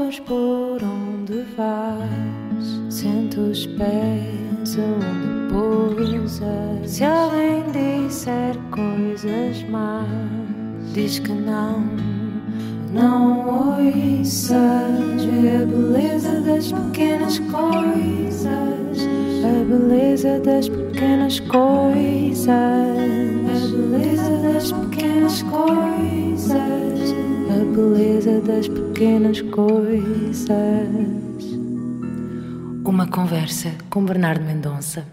sabes por onde vais, sente os pés onde pousas. Se alguém disser coisas más, diz que não ouças. Vê a beleza das pequenas coisas, a beleza das pequenas coisas, a beleza das pequenas coisas, a beleza das pequenas coisas. Uma conversa com Bernardo Mendonça.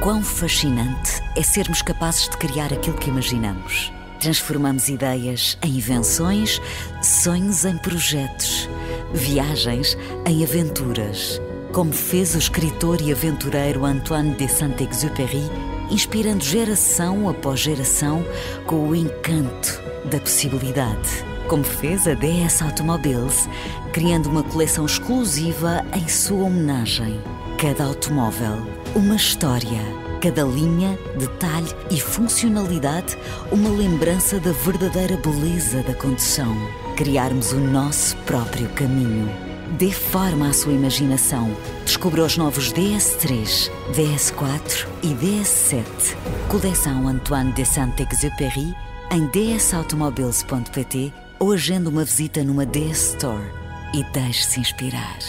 Quão fascinante é sermos capazes de criar aquilo que imaginamos. Transformamos ideias em invenções, sonhos em projetos, viagens em aventuras. Como fez o escritor e aventureiro Antoine de Saint-Exupéry, inspirando geração após geração com o encanto da possibilidade. Como fez a DS Automobiles, criando uma coleção exclusiva em sua homenagem. Cada automóvel, uma história. Cada linha, detalhe e funcionalidade, uma lembrança da verdadeira beleza da condução. Criarmos o nosso próprio caminho. Dê forma à sua imaginação. Descubra os novos DS3, DS4 e DS7. Coleção Antoine de Saint-Exupéry em dsautomobiles.pt ou agende uma visita numa DS Store e deixe-se inspirar.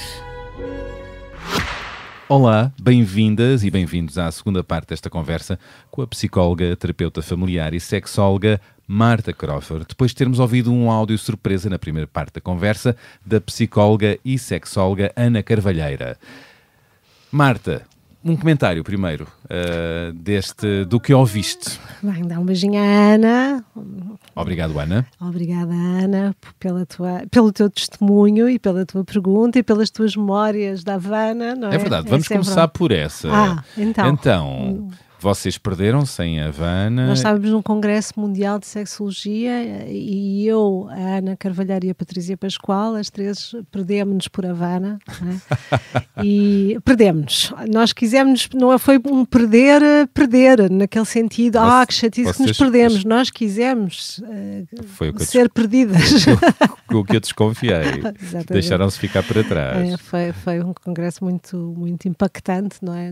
Olá, bem-vindas e bem-vindos à segunda parte desta conversa com a psicóloga, terapeuta familiar e sexóloga Marta Crawford, depois de termos ouvido um áudio surpresa na primeira parte da conversa da psicóloga e sexóloga Ana Carvalheira. Marta, um comentário primeiro do que ouviste. Bem, dá um beijinho à Ana. Obrigado, Ana. Obrigada, Ana, pelo teu testemunho e pela tua pergunta e pelas tuas memórias da Havana, não é? É verdade, vamos começar por essa. Então, vocês perderam-se em Havana. Nós estávamos num congresso mundial de sexologia e eu, a Ana Carvalheira e a Patrícia Pascoal, as três perdemos-nos por Havana. Não é? E perdemos-nos. Nós quisemos, não foi um perder, naquele sentido, que chatice que nos perdemos. Nós quisemos ser perdidas. O que eu desconfiei. Deixaram-se ficar para trás. Foi um congresso muito, muito impactante, não é?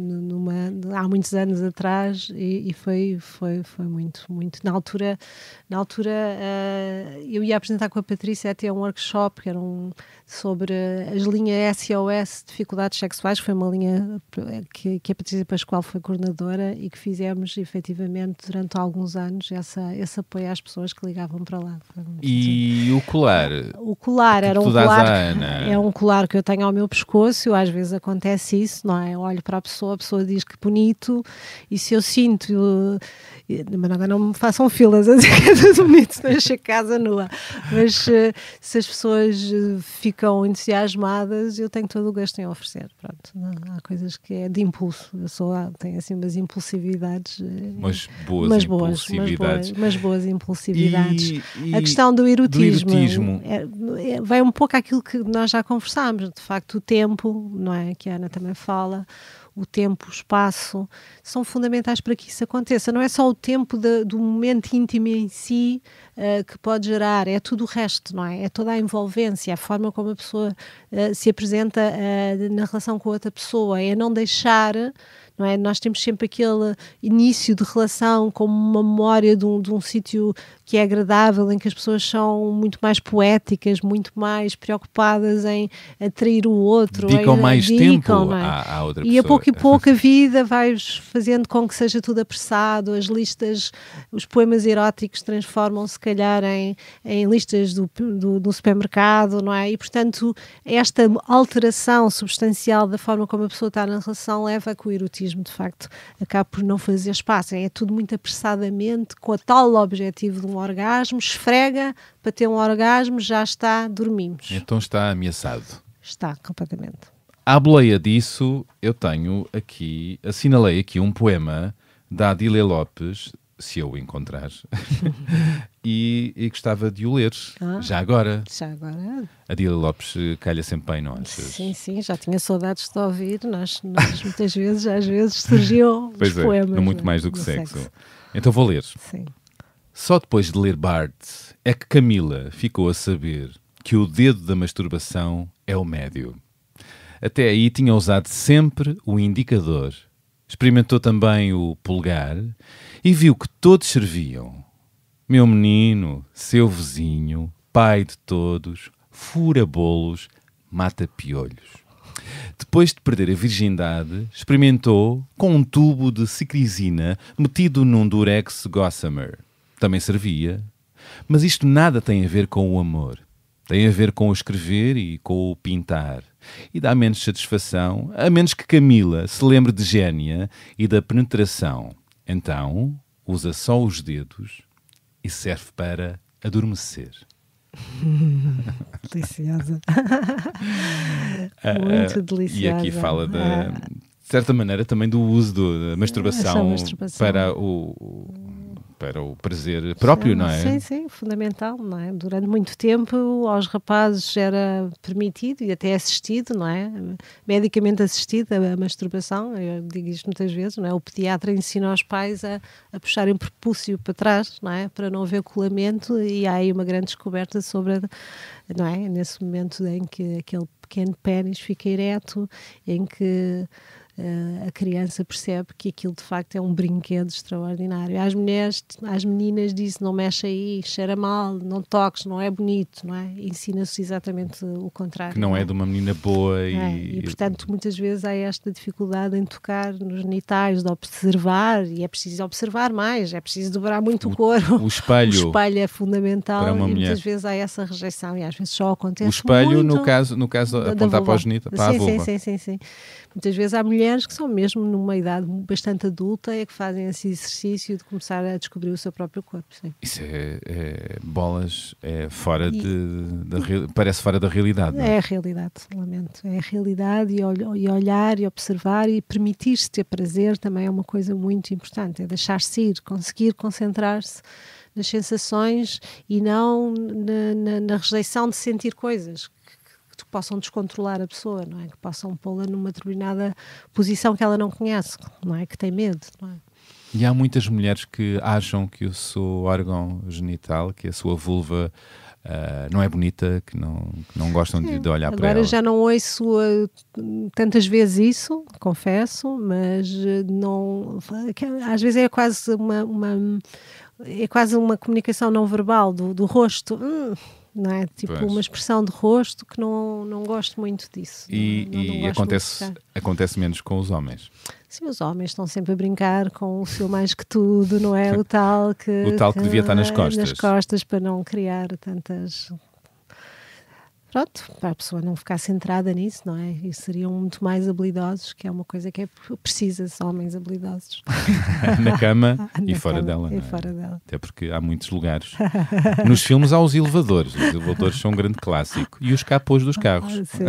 Há muitos anos atrás. E foi muito, muito. Na altura eu ia apresentar com a Patrícia até um workshop que era sobre as linhas SOS, dificuldades sexuais, foi uma linha que a Patrícia Pascoal foi coordenadora e que fizemos efetivamente durante alguns anos esse apoio às pessoas que ligavam para lá. E o colar? O colar era um colar que eu tenho ao meu pescoço, às vezes acontece isso, não é? Eu olho para a pessoa diz que bonito, e se eu sinto, mas agora não me façam filas a dizer que é tudo bonito, se deixa casa nua, mas se as pessoas ficam entusiasmadas, eu tenho todo o gosto em oferecer. Pronto, há coisas que é de impulso, tenho assim umas impulsividades, mas boas impulsividades. A questão do erotismo. Vai um pouco àquilo que nós já conversámos, de facto o tempo, não é, que a Ana também fala. O tempo, o espaço, são fundamentais para que isso aconteça. Não é só o tempo do momento íntimo em si que pode gerar, é tudo o resto, não é? É toda a envolvência, a forma como a pessoa se apresenta na relação com a outra pessoa, é não deixar, não é? Nós temos sempre aquele início de relação como uma memória de um sítio que é agradável, em que as pessoas são muito mais poéticas, muito mais preocupadas em atrair o outro. Dedicam mais tempo à outra pessoa. E a pouco e pouco a vida vai fazendo com que seja tudo apressado, as listas, os poemas eróticos transformam-se, se calhar, em listas do supermercado, não é? E, portanto, esta alteração substancial da forma como a pessoa está na relação leva a que o erotismo, de facto, acabe por não fazer espaço. É tudo muito apressadamente, com a tal objetivo de um orgasmo, esfrega para ter um orgasmo, já está, dormimos. Então está ameaçado. Está, completamente. À boleia disso, eu assinalei aqui um poema da Adília Lopes, se eu o encontrar, e gostava de o ler, já agora. Adília Lopes calha sempre bem, não achas? Sim, já tinha saudades de ouvir, nós muitas vezes, às vezes, surgiam os poemas. Não muito mais do que sexo. Então vou ler. Sim. Só depois de ler Bart é que Camila ficou a saber que o dedo da masturbação é o médio. Até aí tinha usado sempre o indicador. Experimentou também o polegar e viu que todos serviam. Meu menino, seu vizinho, pai de todos, fura bolos, mata piolhos. Depois de perder a virgindade, experimentou com um tubo de cicrizina metido num Durex Gossamer. Também servia. Mas isto nada tem a ver com o amor. Tem a ver com o escrever e com o pintar. E dá menos satisfação, a menos que Camila se lembre de Génia e da penetração. Então, usa só os dedos e serve para adormecer. Deliciosa. Muito deliciosa. E aqui fala, de certa maneira, também do uso da masturbação, para o prazer próprio, não é? Sim, sim, fundamental, não é? Durante muito tempo aos rapazes era permitido e até assistido, não é? Medicamente assistido a masturbação, eu digo isto muitas vezes, não é? O pediatra ensina aos pais a puxarem o prepúcio para trás, não é? Para não haver colamento, e há aí uma grande descoberta sobre, não é? Nesse momento em que aquele pequeno pênis fica ereto, em que a criança percebe que aquilo de facto é um brinquedo extraordinário. Às mulheres, às meninas diz: não mexe aí, cheira mal, não toques, não é bonito, não é? Ensina-se exatamente o contrário. Que não é de uma menina boa e portanto muitas vezes há esta dificuldade em tocar nos genitais, de observar, e é preciso observar mais, é preciso dobrar muito o corpo. O espelho. O espelho é fundamental para uma e mulher. Muitas vezes há essa rejeição e às vezes só acontece o espelho, muito no caso apontar para os genitais, para a vulva. Sim. Muitas vezes há mulheres que são mesmo numa idade bastante adulta e que fazem esse exercício de começar a descobrir o seu próprio corpo. Sim. Isso é bolas, é fora parece fora da realidade. Não é? É a realidade, lamento. É a realidade, e olhar e observar e permitir-se ter prazer também é uma coisa muito importante. É deixar-se ir, conseguir concentrar-se nas sensações e não na rejeição de sentir coisas que possam descontrolar a pessoa, não é? Que possam pô-la numa determinada posição que ela não conhece, não é? Que tem medo, não é? E há muitas mulheres que acham que o seu órgão genital, que a sua vulva não é bonita, que não gostam de olhar para ela. Agora já não ouço tantas vezes isso, confesso, mas não, às vezes é quase uma comunicação não verbal do rosto. Não é? Tipo, pois. Uma expressão de rosto que não gosto muito disso. E acontece menos com os homens. Sim, os homens estão sempre a brincar com o seu mais que tudo, não é? O tal que devia estar nas costas. Nas costas, para não criar tantas... Pronto, para a pessoa não ficar centrada nisso, não é? E seriam muito mais habilidosos, que é uma coisa que é precisa, são homens habilidosos. Na cama e fora dela. E fora dela. Até porque há muitos lugares. Nos filmes há os elevadores. Os elevadores são um grande clássico. E os capôs dos carros. Sim.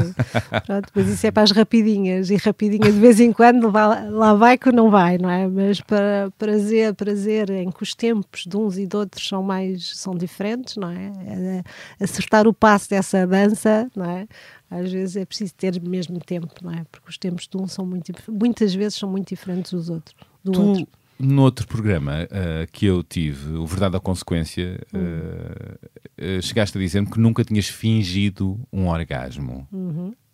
Pronto, mas isso é para as rapidinhas. E rapidinha de vez em quando lá vai que não vai, não é? Mas para prazer em que os tempos de uns e de outros são diferentes, não é? Acertar o passo dessa dança, não é? Às vezes é preciso ter mesmo tempo, não é? Porque os tempos de um muitas vezes são muito diferentes dos outros. No outro programa que eu tive, o Verdade ou Consequência, chegaste a dizer-me que nunca tinhas fingido um orgasmo.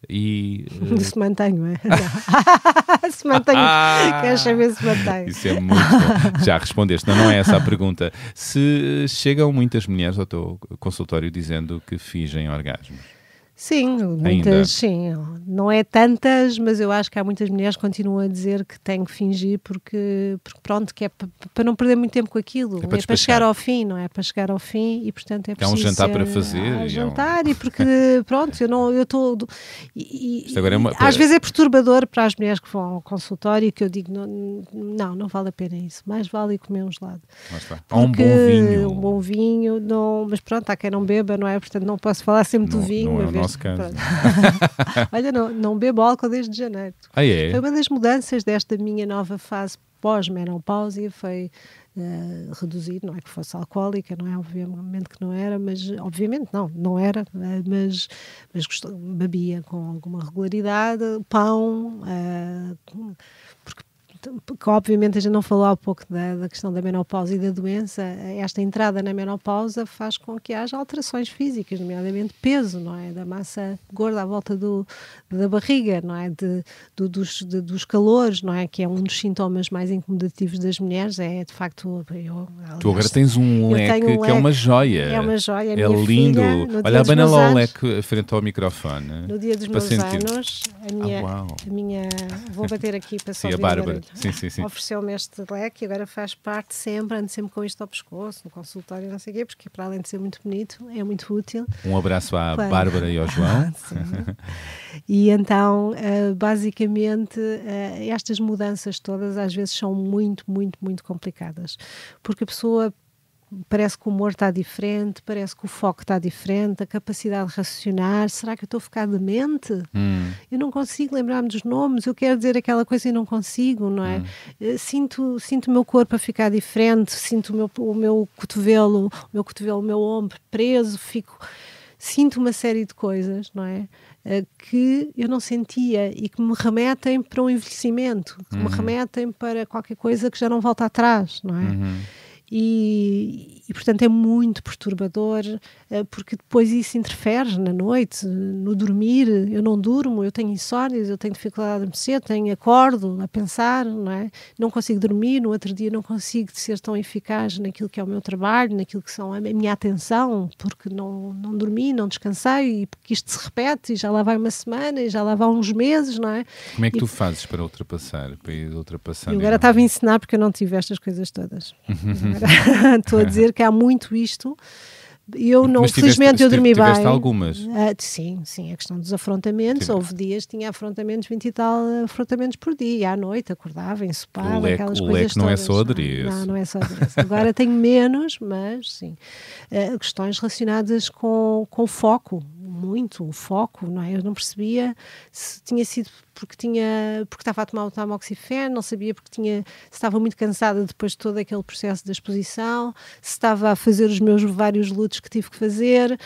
E se mantém, não é? Se mantém. Queres saber se mantém? Isso é muito bom. Já respondeste, não é essa a pergunta. Se chegam muitas mulheres ao teu consultório dizendo que fingem orgasmos? Sim, muitas, sim. Não é tantas, mas eu acho que há muitas mulheres que continuam a dizer que têm que fingir porque pronto, que é para não perder muito tempo com aquilo. É para chegar ao fim, não é? Para chegar ao fim e, portanto, é preciso... Há um jantar para fazer. Há um jantar e porque, pronto, eu estou... É às vezes é perturbador para as mulheres que vão ao consultório e que eu digo, não vale a pena isso. Mais vale ir comer um gelado. Há um bom vinho. Um bom vinho, mas pronto, há quem não beba, não é? Portanto, não posso falar sempre do vinho. Não é o nosso caso. Olha, não bebo álcool desde janeiro. É? Foi uma das mudanças desta minha nova fase pós-menopausia, foi reduzir, não é que fosse alcoólica, não é? Obviamente que não era, mas obviamente não era, mas bebia com alguma regularidade, pão, porque que obviamente a gente não falou há pouco da questão da menopausa e da doença, esta entrada na menopausa faz com que haja alterações físicas, nomeadamente peso, não é? Da massa gorda à volta da barriga, não é? Dos calores, não é? Que é um dos sintomas mais incomodativos das mulheres, é de facto... Tu agora tens um leque que é uma joia. É uma joia. É lindo. Olha, abana lá o leque frente ao microfone. No dia dos meus anos, vou bater aqui para só a Bárbara. Sim. Ofereceu-me este leque e agora faz parte sempre, ando sempre com isto ao pescoço, no consultório, não sei o quê, porque para além de ser muito bonito, é muito útil. Um abraço à Bárbara e ao João. E então, basicamente, estas mudanças todas às vezes são muito, muito, muito complicadas, porque a pessoa parece que o humor está diferente, parece que o foco está diferente, a capacidade de raciocinar, será que eu estou a ficar demente? Eu não consigo lembrar-me dos nomes, eu quero dizer aquela coisa e não consigo, não é? Sinto o meu corpo a ficar diferente, sinto o meu cotovelo, o meu ombro preso, sinto uma série de coisas, não é? Que eu não sentia e que me remetem para um envelhecimento, que me remetem para qualquer coisa que já não volta atrás, não é? E, portanto, é muito perturbador, porque depois isso interfere na noite, no dormir. Eu não durmo, eu tenho insónias, eu tenho dificuldade a adormecer, acordo a pensar, não é? Não consigo dormir, no outro dia não consigo ser tão eficaz naquilo que é o meu trabalho, naquilo que são a minha atenção, porque não dormi, não descansei, e porque isto se repete, e já lá vai uma semana, e já lá vai uns meses, não é? Como é que tu fazes para ultrapassar, Eu agora estava a ensinar porque eu não tive estas coisas todas. Estou a dizer que há muito isto. Felizmente eu dormi bem. Tiveste algumas? Sim, a questão dos afrontamentos. Sim. Houve dias que tinha afrontamentos, 20 e tal afrontamentos por dia. À noite acordava, ensopava, aquelas coisas todas. Não é só adereço. Não é só adereço. Agora tenho menos, mas sim. Questões relacionadas com foco. Muito o foco, não é? Eu não percebia se tinha sido porque estava a tomar o tamoxifeno, não sabia se estava muito cansada depois de todo aquele processo da exposição, se estava a fazer os meus vários lutos que tive que fazer,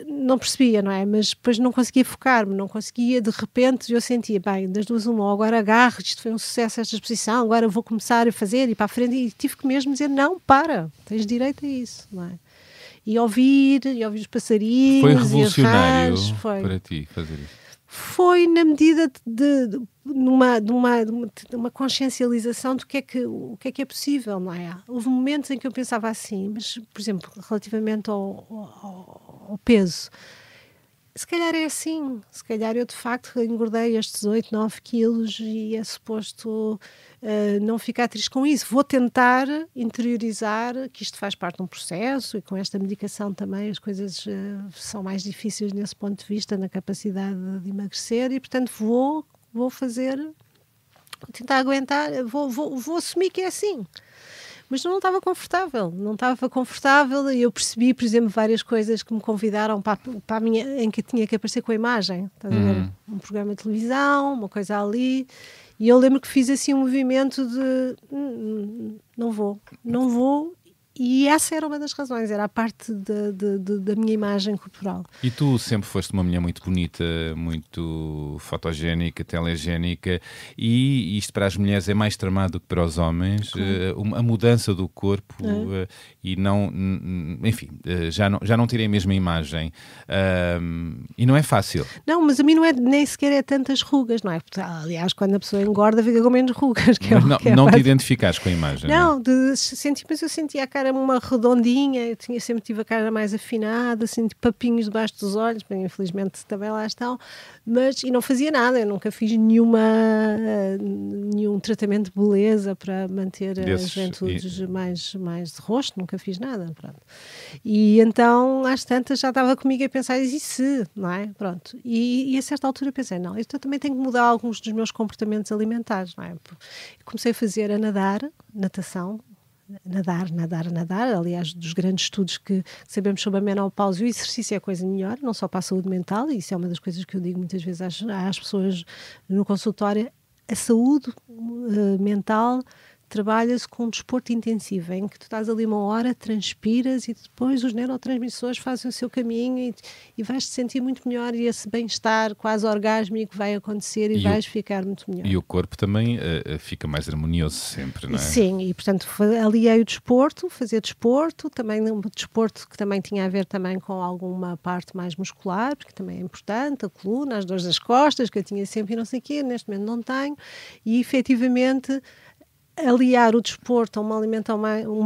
não percebia, não é? Mas depois não conseguia focar-me, não conseguia, de repente eu sentia, bem, das duas uma, agora agarro, isto foi um sucesso esta exposição, agora vou começar a fazer e para a frente, e tive que mesmo dizer, não, tens direito a isso, não é? E ouvir os passarinhos. Foi revolucionário para ti fazer isso? Foi na medida de uma consciencialização do que é possível, não é? Houve momentos em que eu pensava assim, mas, por exemplo, relativamente ao peso, se calhar é assim, se calhar eu de facto engordei estes 8, 9 quilos e é suposto não ficar triste com isso. Vou tentar interiorizar que isto faz parte de um processo e com esta medicação também as coisas são mais difíceis nesse ponto de vista, na capacidade de emagrecer e, portanto, vou tentar aguentar, vou assumir que é assim. Mas não estava confortável e eu percebi, por exemplo, várias coisas que me convidaram para a minha, em que tinha que aparecer com a imagem. Estás a ver? Um programa de televisão, uma coisa ali. E eu lembro que fiz assim um movimento de não vou. E essa era uma das razões, era a parte da minha imagem corporal. E tu sempre foste uma mulher muito bonita, muito fotogénica, telegénica, e isto para as mulheres é mais tramado do que para os homens, a mudança do corpo, e não, enfim, já não tirei a mesma imagem, e não é fácil. Não, mas a mim nem sequer é tantas rugas, não é? Porque, aliás, quando a pessoa engorda fica com menos rugas. Não te identificares com a imagem? Não, mas eu sentia a cara uma redondinha, sempre tive a cara mais afinada, senti papinhos debaixo dos olhos, bem, infelizmente também lá estão, e não fazia nada, eu nunca fiz nenhum tratamento de beleza para manter as juventudes mais de rosto, nunca fiz nada, pronto. E então, às tantas, já estava comigo a pensar, e se, não é? Pronto. E a certa altura pensei, não, eu também tenho que mudar alguns dos meus comportamentos alimentares, não é? Comecei a fazer natação, nadar. Aliás, dos grandes estudos que sabemos sobre a menopausa, o exercício é a coisa melhor, não só para a saúde mental, e isso é uma das coisas que eu digo muitas vezes às pessoas no consultório, a saúde mental trabalha-se com um desporto intensivo, em que tu estás ali 1 hora, transpiras e depois os neurotransmissores fazem o seu caminho e vais-te sentir muito melhor e esse bem-estar quase orgásmico vai acontecer e vais ficar muito melhor. E o corpo também fica mais harmonioso sempre, não é? Sim, e portanto aliei o desporto, fazer desporto, também um desporto que também tinha a ver também com alguma parte mais muscular, porque também é importante, a coluna, as dores das costas, que eu tinha sempre e não sei o quê, neste momento não tenho, e efetivamente aliar o desporto a uma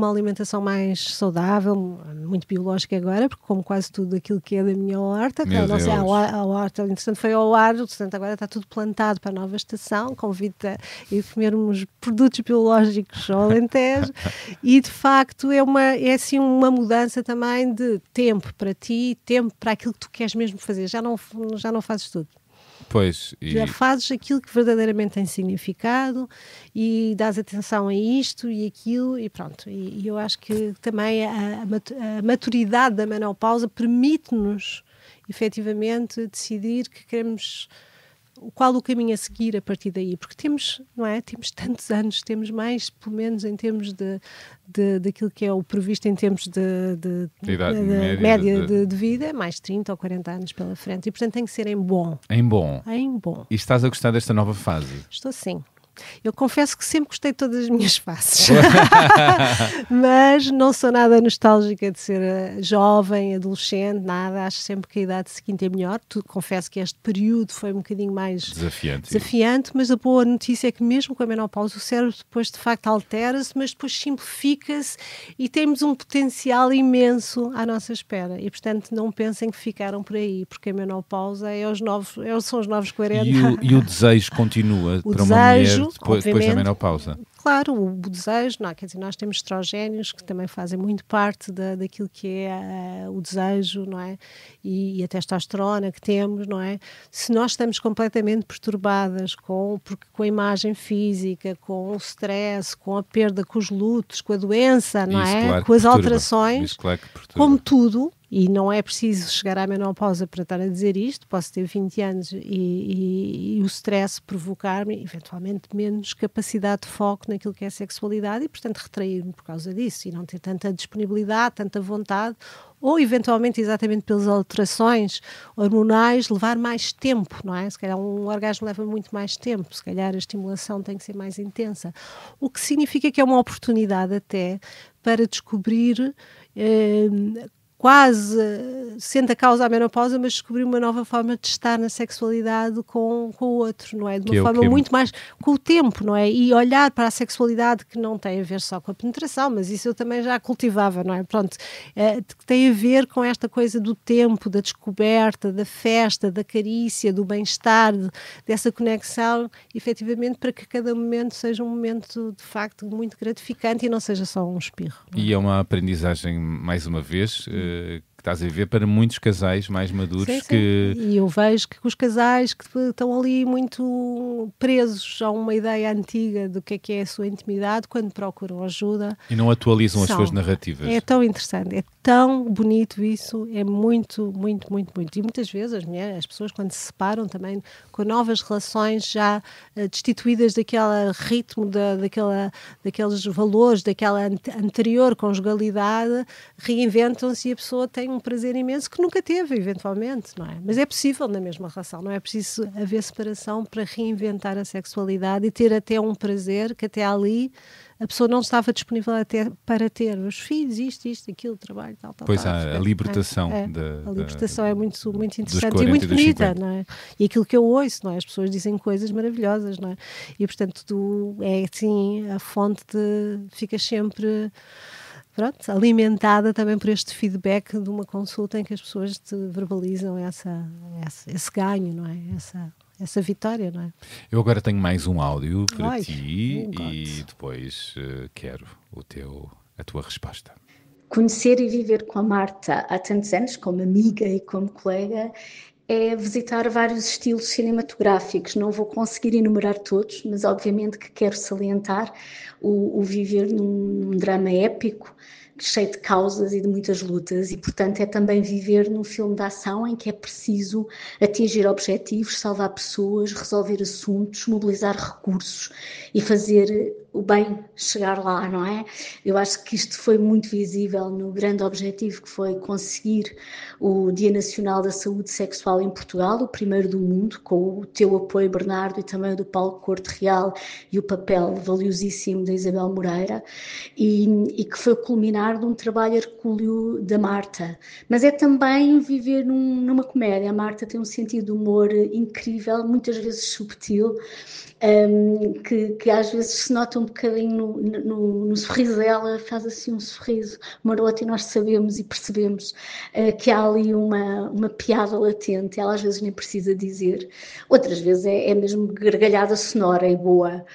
alimentação mais saudável, muito biológica agora, porque como quase tudo aquilo que é da minha horta, não sei, a horta, entretanto foi ao ar, portanto agora está tudo plantado para a nova estação, convido a ir comer uns produtos biológicos ao Alentejo, e de facto é assim uma mudança também de tempo para ti, tempo para aquilo que tu queres mesmo fazer, já não fazes tudo. Pois, Já fazes aquilo que verdadeiramente tem significado e dás atenção a isto e aquilo e pronto. E eu acho que também a maturidade da menopausa permite-nos efetivamente decidir que queremos qual o caminho a seguir a partir daí, porque temos, não é? Temos tantos anos, temos mais, pelo menos em termos daquilo que é o previsto em termos de média de vida, mais 30 ou 40 anos pela frente, e portanto tem que ser em bom. Em bom. Em bom. E estás a gostar desta nova fase? Estou sim. Eu confesso que sempre gostei de todas as minhas faces, mas não sou nada nostálgica de ser jovem, adolescente, nada, acho sempre que a idade seguinte é melhor. Confesso que este período foi um bocadinho mais desafiante, mas a boa notícia é que mesmo com a menopausa o cérebro depois de facto altera-se, mas depois simplifica-se e temos um potencial imenso à nossa espera e portanto não pensem que ficaram por aí, porque a menopausa são os novos 40. E o desejo continua para uma mulher depois da menopausa? Claro, o desejo, quer dizer, nós temos estrogénios que também fazem muito parte daquilo que é o desejo, não é? E a testosterona que temos, não é? Se nós estamos completamente perturbadas com a imagem física, com o stress, com a perda, com os lutos, com a doença, não é? Claro, com as alterações, claro como tudo. E não é preciso chegar à menopausa para estar a dizer isto, posso ter 20 anos e o stress provocar-me, eventualmente, menos capacidade de foco naquilo que é a sexualidade e, portanto, retrair-me por causa disso e não ter tanta disponibilidade, tanta vontade, ou, eventualmente, exatamente pelas alterações hormonais, levar mais tempo, não é? Se calhar um orgasmo leva muito mais tempo, se calhar a estimulação tem que ser mais intensa. O que significa que é uma oportunidade até para descobrir quase sendo a causa a menopausa, mas descobrir uma nova forma de estar na sexualidade com o outro, não é? De uma forma muito mais com o tempo, não é? E olhar para a sexualidade que não tem a ver só com a penetração, mas isso eu também já cultivava, não é? Pronto, tem a ver com esta coisa do tempo, da descoberta, da festa, da carícia, do bem-estar, dessa conexão, efetivamente, para que cada momento seja um momento, de facto, muito gratificante e não seja só um espirro. E é uma aprendizagem, mais uma vez, que estás a ver para muitos casais mais maduros. Sim, sim. E eu vejo que os casais que estão ali muito presos a uma ideia antiga do que é a sua intimidade, quando procuram ajuda e não atualizam as suas narrativas. É tão interessante, é tão bonito isso, é muito, muito, muito, muito. E muitas vezes as pessoas quando se separam também com novas relações já destituídas daquele ritmo, daqueles valores, daquela anterior conjugalidade, reinventam-se e a pessoa tem um prazer imenso que nunca teve, eventualmente, não é? Mas é possível na mesma relação, não é preciso haver separação para reinventar a sexualidade e ter até um prazer que até ali a pessoa não estava disponível até para ter os filhos, isto, aquilo, trabalho, tal. Pois há a libertação. A libertação é muito, muito interessante e muito bonita, não é? E aquilo que eu ouço, não é? As pessoas dizem coisas maravilhosas, não é? E portanto é assim a fonte de... ficas sempre... Pronto, alimentada também por este feedback de uma consulta em que as pessoas te verbalizam esse ganho, não é? Essa vitória, não é? Eu agora tenho mais um áudio para ti e depois quero a tua resposta. Conhecer e viver com a Marta há tantos anos, como amiga e como colega, é visitar vários estilos cinematográficos. Não vou conseguir enumerar todos, mas obviamente que quero salientar o viver num drama épico, cheio de causas e de muitas lutas, e portanto é também viver num filme de ação em que é preciso atingir objetivos, salvar pessoas, resolver assuntos, mobilizar recursos e fazer o bem chegar lá, não é? Eu acho que isto foi muito visível no grande objetivo que foi conseguir o Dia Nacional da Saúde Sexual em Portugal, o primeiro do mundo, com o teu apoio, Bernardo, e também o do Paulo Corte Real e o papel valiosíssimo da Isabel Moreira, e que foi o culminar de um trabalho hercúleo da Marta. Mas é também viver numa comédia. A Marta tem um sentido de humor incrível, muitas vezes subtil, que às vezes se nota um bocadinho no sorriso dela, faz assim um sorriso maroto, e nós sabemos e percebemos que há ali uma piada latente. Ela às vezes nem precisa dizer, outras vezes é mesmo gargalhada sonora e boa.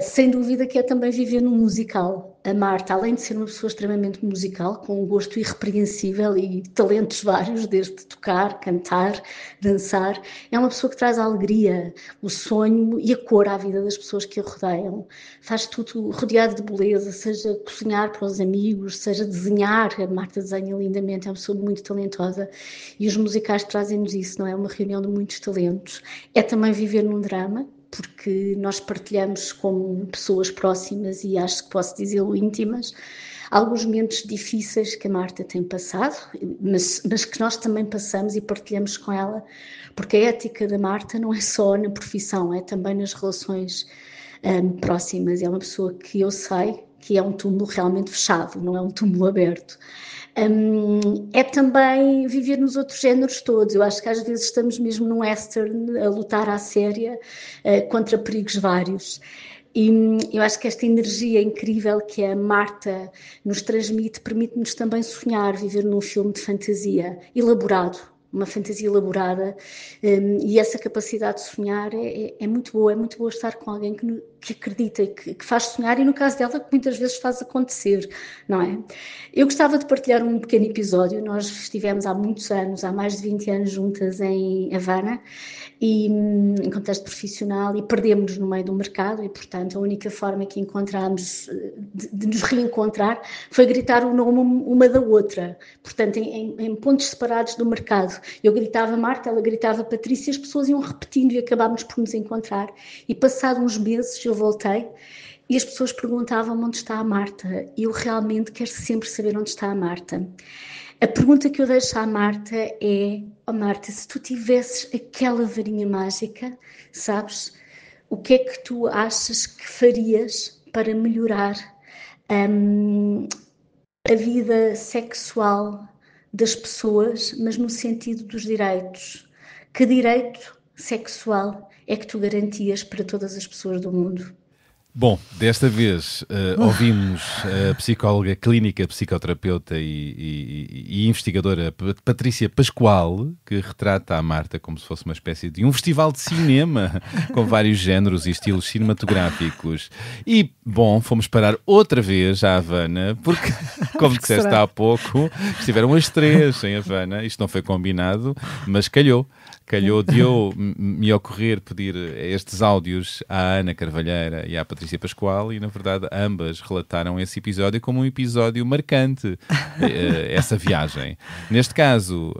Sem dúvida que é também viver num musical. A Marta, além de ser uma pessoa extremamente musical, com um gosto irrepreensível e talentos vários, desde tocar, cantar, dançar, é uma pessoa que traz a alegria, o sonho e a cor à vida das pessoas que a rodeiam. Faz tudo rodeado de beleza, seja cozinhar para os amigos, seja desenhar. A Marta desenha lindamente, é uma pessoa muito talentosa, e os musicais trazem-nos isso, não é? Uma reunião de muitos talentos. É também viver num drama, porque nós partilhamos como pessoas próximas, e acho que posso dizê-lo, íntimas, alguns momentos difíceis que a Marta tem passado, mas que nós também passamos e partilhamos com ela, porque a ética da Marta não é só na profissão, é também nas relações próximas. É uma pessoa que eu sei que é um túmulo realmente fechado, não é um túmulo aberto. É também viver nos outros géneros todos. Eu acho que às vezes estamos mesmo num western a lutar à séria contra perigos vários. E eu acho que esta energia incrível que a Marta nos transmite permite-nos também sonhar, viver num filme de fantasia elaborado, uma fantasia elaborada, e essa capacidade de sonhar é muito boa estar com alguém que acredita e que faz sonhar, e no caso dela, que muitas vezes faz acontecer, não é? Eu gostava de partilhar um pequeno episódio. Nós estivemos há muitos anos, há mais de 20 anos juntas em Havana, e em contexto profissional, e perdemos-nos no meio do mercado, e portanto a única forma que encontramos de nos reencontrar foi gritar o nome uma da outra, portanto em pontos separados do mercado. Eu gritava Marta, ela gritava Patrícia, as pessoas iam repetindo e acabámos por nos encontrar, e passado uns meses eu voltei e as pessoas perguntavam-me onde está a Marta, e eu realmente quero sempre saber onde está a Marta. A pergunta que eu deixo à Marta é: oh Marta, se tu tivesses aquela varinha mágica, sabes, o que é que tu achas que farias para melhorar a vida sexual das pessoas, mas no sentido dos direitos? Que direito sexual é que tu garantias para todas as pessoas do mundo? Bom, desta vez ouvimos a psicóloga clínica, psicoterapeuta e investigadora Patrícia Pascoal, que retrata a Marta como se fosse uma espécie de um festival de cinema com vários géneros e estilos cinematográficos. E, bom, fomos parar outra vez à Havana, porque, como disseste há pouco, estiveram as três em Havana. Isto não foi combinado, mas calhou de eu me ocorrer pedir estes áudios à Ana Carvalheira e à Patrícia Pascoal, e na verdade ambas relataram esse episódio como um episódio marcante, essa viagem. Neste caso,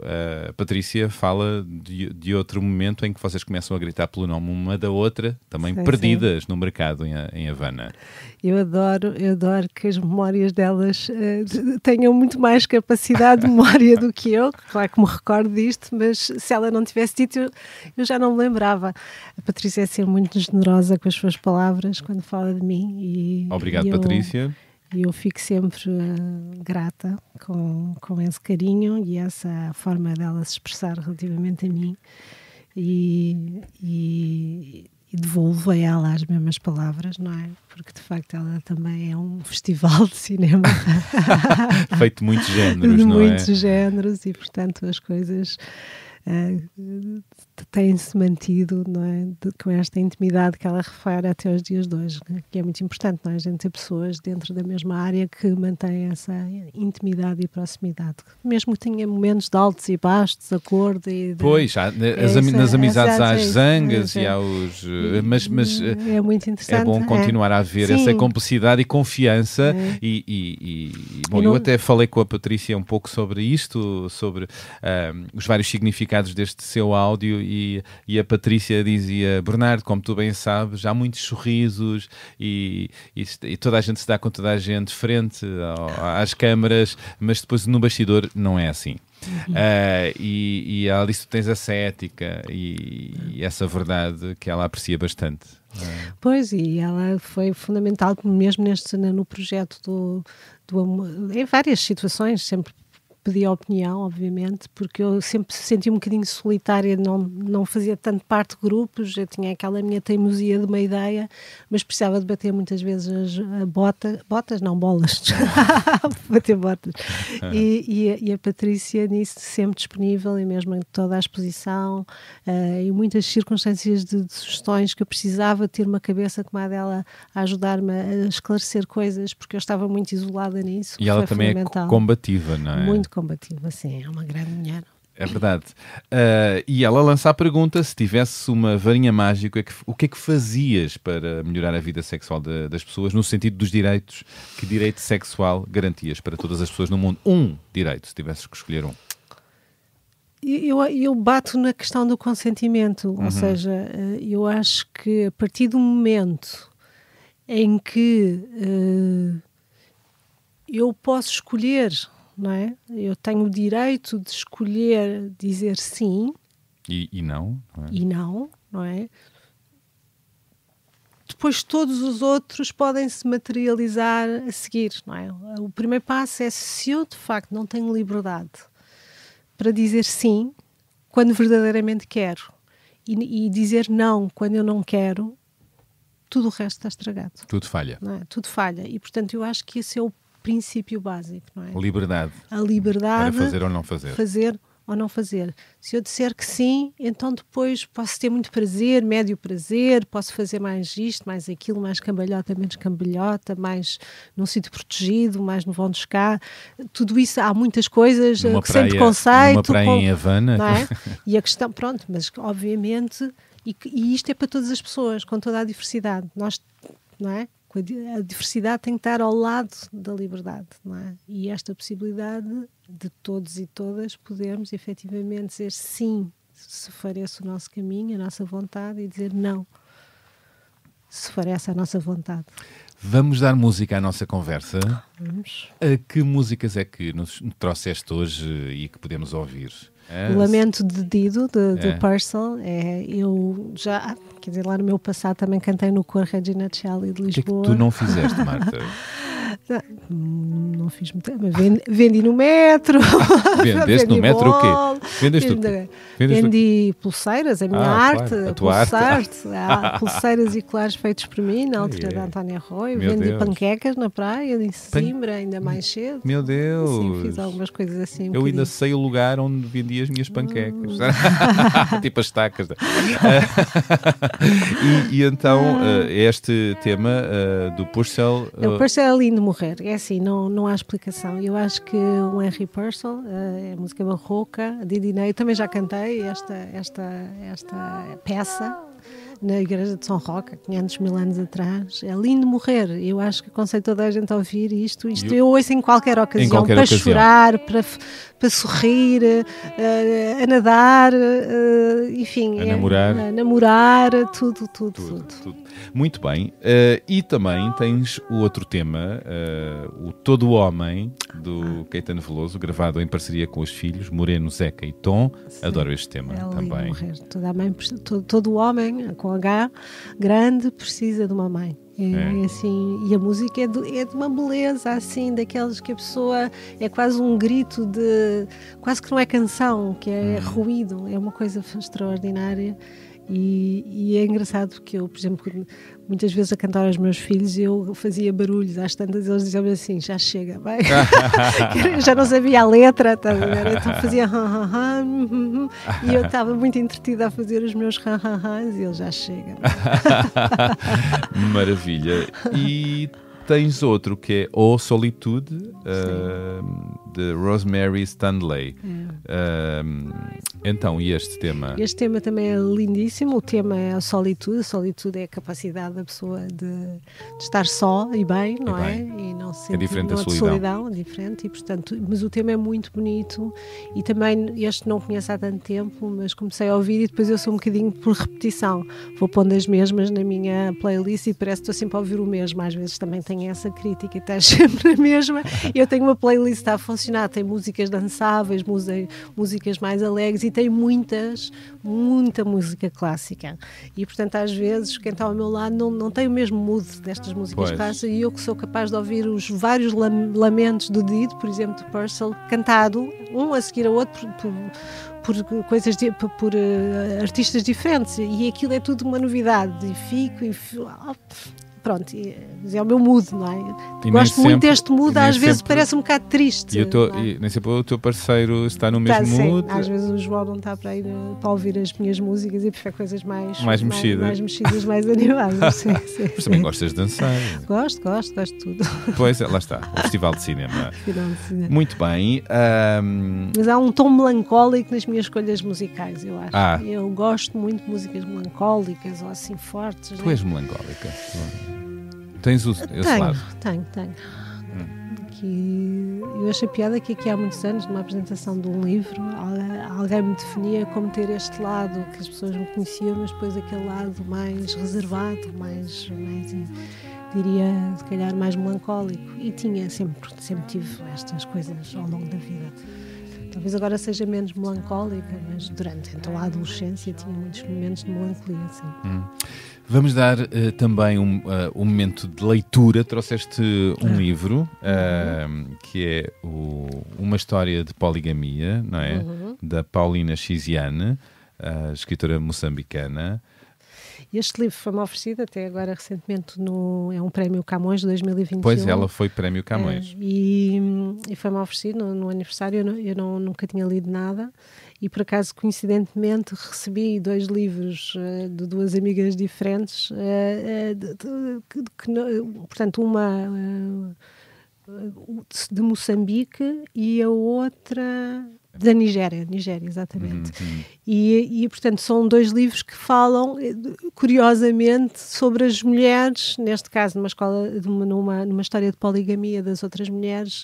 a Patrícia fala de outro momento em que vocês começam a gritar pelo nome uma da outra, também perdidas no mercado em Havana. Eu adoro que as memórias delas tenham muito mais capacidade de memória do que eu. Claro que me recordo disto, mas se ela não tivesse dito, eu já não me lembrava. A Patrícia é sempre muito generosa com as suas palavras quando fala de mim. Obrigado, Patrícia. E eu fico sempre grata com esse carinho e essa forma dela se expressar relativamente a mim. E devolvo a ela as mesmas palavras, não é? Porque de facto ela também é um festival de cinema feito de muitos géneros, não é? De muitos géneros, e portanto as coisas têm-se mantido, não é? Com esta intimidade que ela refere até aos dias de hoje, que é muito importante, não é? A gente ter pessoas dentro da mesma área que mantêm essa intimidade e proximidade, mesmo que tenha momentos de altos e baixos, desacordo. Pois, nas amizades há as zangas e há os... Mas é muito interessante. É bom continuar a haver essa cumplicidade e confiança. Bom, eu até falei com a Patrícia um pouco sobre isto, sobre os vários significados deste seu áudio, e a Patrícia dizia: Bernardo, como tu bem sabes, há muitos sorrisos e toda a gente se dá com toda a gente frente às câmaras, mas depois no bastidor não é assim. E ela disse que tu tens essa ética e essa verdade que ela aprecia bastante. Pois, e ela foi fundamental mesmo no projeto do amor, em várias situações, sempre pedi a opinião, obviamente, porque eu sempre senti um bocadinho solitária, não fazia tanto parte de grupos, eu tinha aquela minha teimosia de uma ideia, mas precisava de bater muitas vezes botas, não bolas, bater botas. E a Patrícia nisso sempre disponível, e mesmo em toda a exposição, em muitas circunstâncias de sugestões que eu precisava ter uma cabeça como a dela a ajudar-me a esclarecer coisas, porque eu estava muito isolada nisso. E ela também é combativa, não é? Muito combativa, sim, é uma grande mulher. É verdade. E ela lança a pergunta: se tivesse uma varinha mágica, o que é que fazias para melhorar a vida sexual das pessoas, no sentido dos direitos? Que direito sexual garantias para todas as pessoas no mundo? Um direito, se tivesses que escolher um. Eu bato na questão do consentimento, ou seja, eu acho que a partir do momento em que eu posso escolher, não é? Eu tenho o direito de escolher dizer sim e não, não é? E não é? Depois todos os outros podem se materializar a seguir, não é? O primeiro passo é, se eu de facto não tenho liberdade para dizer sim quando verdadeiramente quero e dizer não quando eu não quero, tudo o resto está estragado. Tudo falha. Não é? Tudo falha. E, portanto, eu acho que esse é o princípio básico, não é? Liberdade. A liberdade para fazer ou não fazer. Fazer ou não fazer. Se eu disser que sim, então depois posso ter muito prazer, médio prazer, posso fazer mais isto, mais aquilo, mais cambalhota, menos cambalhota, mais num sítio protegido, mais no vão de cá. Tudo isso, há muitas coisas que sem preconceito. Numa praia em Havana. Não é? E a questão, pronto, mas obviamente, e isto é para todas as pessoas, com toda a diversidade. Nós, não é? A diversidade tem que estar ao lado da liberdade, não é? E esta possibilidade de todos e todas podermos efetivamente dizer sim, se for esse o nosso caminho, a nossa vontade, e dizer não, se for essa a nossa vontade. Vamos dar música à nossa conversa. Vamos. Que músicas é que nos trouxeste hoje e que podemos ouvir? O Lamento de Dido, de Purcell, eu já, quer dizer, lá no meu passado também cantei no coro Regina Celli de Lisboa. O que é que tu não fizeste, Marta? Não fiz muito, mas vendi no metro. Vendeste no metro o quê? Vendeste o quê? Vendi pulseiras, a minha arte, claro, a tua arte. Há pulseiras e colares feitos por mim na altura da Antónia Arroio. Vendi panquecas na praia, em Sesimbra, ainda mais cedo. Meu Deus! Sim, fiz algumas coisas assim. Eu ainda sei o lugar onde vendi as minhas panquecas. Tipo as estacas. E então, este tema do Purcell... O Purcell é lindo morrer. É assim, não há explicação. Eu acho que o Henry Purcell, é música barroca, Didinei, eu também já cantei esta peça na igreja de São Roque, há 500 mil anos atrás. É lindo morrer. Eu acho que aconselho toda a gente a ouvir isto. Eu ouço em qualquer ocasião, para chorar, para sorrir, a nadar, enfim. A namorar, tudo. Muito bem. E também tens o outro tema, o Todo o Homem, do Caetano Veloso, gravado em parceria com os filhos, Moreno, Zeca e Tom. Sim, adoro este tema também. Todo o homem, com H, grande, precisa de uma mãe. É assim, e a música é de uma beleza assim, daquelas que a pessoa é quase um grito quase que não é canção, que é ruído, é uma coisa extraordinária. E é engraçado porque eu, por exemplo, muitas vezes a cantar aos meus filhos eu fazia barulhos, às tantas eles diziam assim, já chega, vai. Eu já não sabia a letra, tá, então fazia e eu estava muito entretida a fazer os meus e ele já chega. Maravilha. E tens outro que é O Solitude, de Rosemary Stanley. Então, e este tema? Este tema também é lindíssimo. O tema é a solitude. A solitude é a capacidade da pessoa de estar só e bem, não é? E não se sentir, diferente da solidão. É diferente, e, portanto, mas o tema é muito bonito. E também, este não conheço há tanto tempo, mas comecei a ouvir e depois eu sou um bocadinho por repetição. Vou pondo as mesmas na minha playlist e parece que estou sempre a ouvir o mesmo. Às vezes também tenho essa crítica, estás sempre a mesma. Eu tenho uma playlist que está a funcionar, tem músicas dançáveis, músicas mais alegres e tem muita música clássica. E, portanto, às vezes, quem está ao meu lado não tem o mesmo mood destas músicas clássicas, e eu que sou capaz de ouvir os vários lamentos do Did, por exemplo, do Purcell, cantado, um a seguir ao outro, por artistas diferentes, e aquilo é tudo uma novidade, e pronto, é o meu mood, não é? Gosto muito deste mood, às vezes parece um bocado triste. E nem sempre o teu parceiro está no mesmo mood. Às vezes o João não está para ir para ouvir as minhas músicas e prefere coisas mais mexidas, mais animadas. Sim. Mas também gostas de dançar. Gosto de tudo. Pois, lá está, o Festival de Cinema. Muito bem. Mas há um tom melancólico nas minhas escolhas musicais, eu acho. Eu gosto muito de músicas melancólicas ou assim fortes. Tu és melancólica? Tens esse lado? Tenho. Eu achei piada que aqui há muitos anos, numa apresentação de um livro, alguém me definia como ter este lado que as pessoas me conheciam, mas depois aquele lado mais reservado, mais diria, se calhar, mais melancólico. E sempre tive estas coisas ao longo da vida. Talvez agora seja menos melancólica, mas durante então a adolescência tinha muitos momentos de melancolia, sim. Vamos dar também um momento de leitura. Trouxeste um livro que é uma história de poligamia, não é? Da Paulina Chiziane, a escritora moçambicana. Este livro foi-me oferecido até agora recentemente é um prémio Camões de 2021. Pois, ela foi prémio Camões. E foi-me oferecido no aniversário. Eu nunca tinha lido nada e por acaso coincidentemente recebi 2 livros de 2 amigas diferentes, portanto uma de Moçambique e a outra da Nigéria, exatamente. E, portanto, são 2 livros que falam, curiosamente, sobre as mulheres, neste caso, numa história de poligamia das outras mulheres,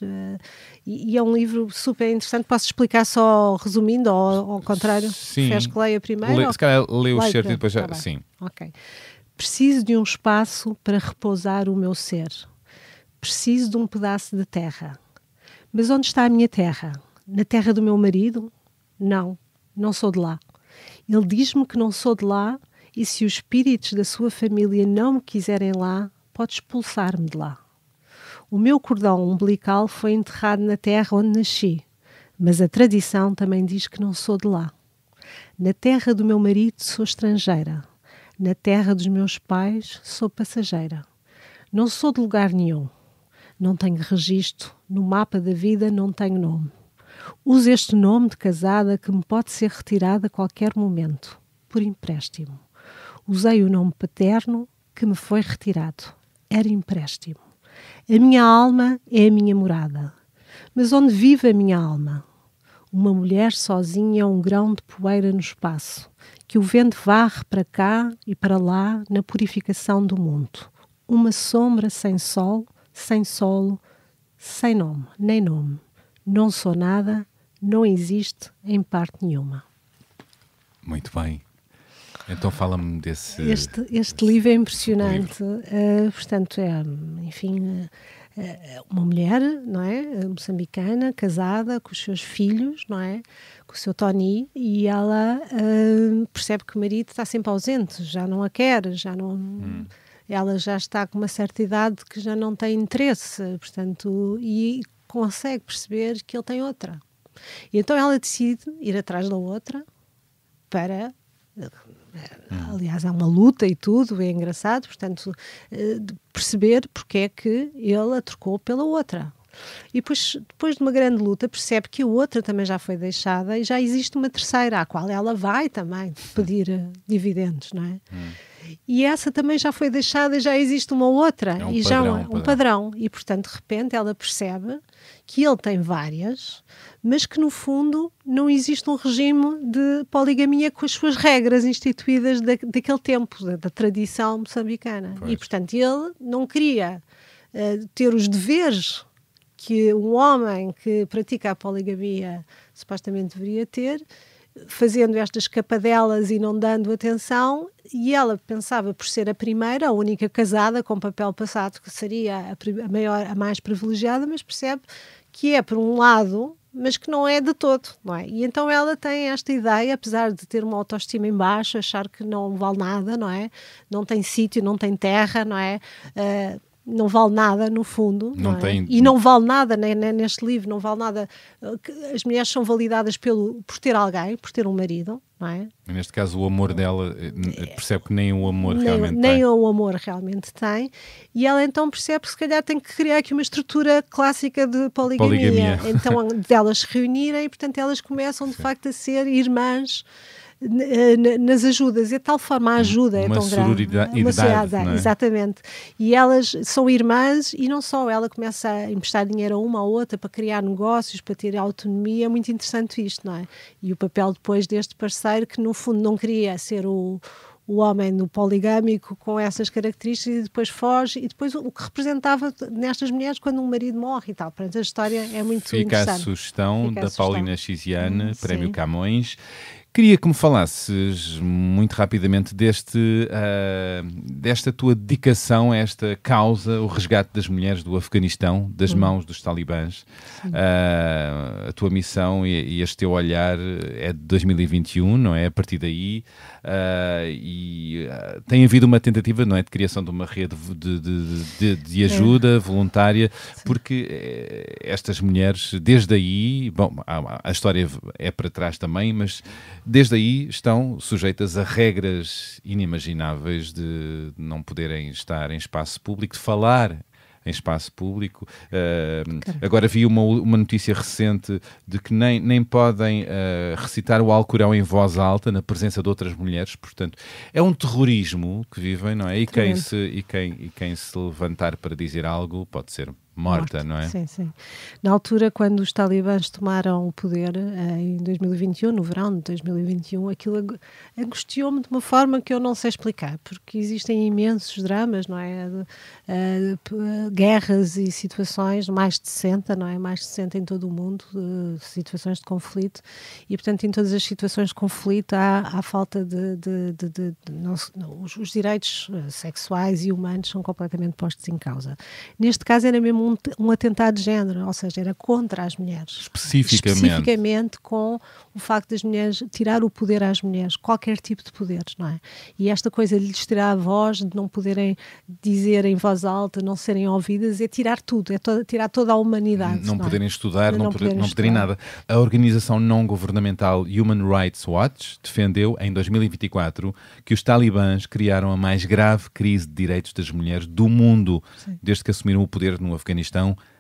e é um livro super interessante. Posso explicar só resumindo, ou ao contrário? Sim. Queres que leia primeiro? Se calhar lê o excerto e depois já... Sim. Ok. Preciso de um espaço para repousar o meu ser. Preciso de um pedaço de terra. Mas onde está a minha terra? Na terra do meu marido? Não sou de lá. Ele diz-me que não sou de lá e se os espíritos da sua família não me quiserem lá, pode expulsar-me de lá. O meu cordão umbilical foi enterrado na terra onde nasci, mas a tradição também diz que não sou de lá. Na terra do meu marido sou estrangeira. Na terra dos meus pais sou passageira. Não sou de lugar nenhum. Não tenho registro. No mapa da vida não tenho nome. Uso este nome de casada que me pode ser retirado a qualquer momento, por empréstimo. Usei o nome paterno que me foi retirado. Era empréstimo. A minha alma é a minha morada. Mas onde vive a minha alma? Uma mulher sozinha é um grão de poeira no espaço, que o vento varre para cá e para lá na purificação do mundo. Uma sombra sem sol, sem solo, sem nome, nem nome. Não sou nada, não existe em parte nenhuma. Muito bem. Então fala-me desse... Este livro é impressionante. Portanto, uma mulher, não é? Moçambicana, casada, com os seus filhos, não é? Com o seu Tony, e ela percebe que o marido está sempre ausente, já não a quer, já não... Ela já está com uma certa idade que já não tem interesse, portanto, e consegue perceber que ele tem outra. E então ela decide ir atrás da outra para... Aliás, há uma luta e tudo, é engraçado, portanto, perceber porque é que ele a trocou pela outra. E depois de uma grande luta, percebe que a outra também já foi deixada e já existe uma terceira, à qual ela vai também pedir dividendos, não é? e essa também já foi deixada, já existe uma outra, É um e padrão, já um padrão. E, portanto, de repente, ela percebe que ele tem várias, mas que, no fundo, não existe um regime de poligamia com as suas regras instituídas daquele tempo, da tradição moçambicana. Pois. E, portanto, ele não queria ter os deveres que um homem que pratica a poligamia supostamente deveria ter, fazendo estas escapadelas e não dando atenção, e ela pensava, por ser a primeira, a única casada com papel passado, que seria a mais privilegiada, mas percebe que é por um lado, mas que não é de todo, não é? E então ela tem esta ideia, apesar de ter uma autoestima em baixo, achar que não vale nada, não é? Não tem sítio, não tem terra, não é? Não vale nada, no fundo, não é? E não vale nada, né, neste livro, não vale nada. As mulheres são validadas por ter alguém, por ter um marido, não é? Neste caso, o amor dela, percebe que nem o amor realmente tem. Nem o amor realmente tem. E ela então percebe que se calhar tem que criar aqui uma estrutura clássica de poligamia. Então, delas se reunirem e, portanto, elas começam, de facto, a ser irmãs nas ajudas, e de tal forma a ajuda é tão grande, uma sororidade, exatamente, e elas são irmãs, e não só, ela começa a emprestar dinheiro a uma ou outra para criar negócios, para ter autonomia. É muito interessante isto, não é? E o papel depois deste parceiro, que no fundo não queria ser o homem no poligâmico com essas características, e depois foge, e depois o que representava nestas mulheres quando um marido morre e tal. Portanto, a história é muito interessante. Fica a sugestão da Paulina Chiziane, Prémio Camões. Queria que me falasses muito rapidamente desta tua dedicação a esta causa, o resgate das mulheres do Afeganistão, das mãos dos talibãs. A tua missão e este teu olhar é de 2021, não é? A partir daí, tem havido uma tentativa, não é, de criação de uma rede de ajuda voluntária, porque estas mulheres, desde aí, bom, a história é para trás também, mas desde aí estão sujeitas a regras inimagináveis de não poderem estar em espaço público, de falar em espaço público. Agora vi uma notícia recente de que nem podem recitar o Alcorão em voz alta na presença de outras mulheres. Portanto, é um terrorismo que vivem, não é? E quem se levantar para dizer algo pode ser morta, não é? Sim, sim. Na altura, quando os talibãs tomaram o poder, em 2021, no verão de 2021, aquilo angustiou-me de uma forma que eu não sei explicar, porque existem imensos dramas, não é? Guerras e situações, mais de 60, não é? Mais de 60 em todo o mundo, situações de conflito, e, portanto, em todas as situações de conflito há falta os direitos sexuais e humanos são completamente postos em causa. Neste caso era mesmo um atentado de género, ou seja, era contra as mulheres. Especificamente com o facto das mulheres, tirar o poder às mulheres, qualquer tipo de poderes, não é? E esta coisa de lhes tirar a voz, de não poderem dizer em voz alta, não serem ouvidas, é tirar tudo, tirar toda a humanidade. Não poderem estudar, não poderem nada. A organização não governamental Human Rights Watch defendeu em 2024 que os talibãs criaram a mais grave crise de direitos das mulheres do mundo, desde que assumiram o poder no Afeganistão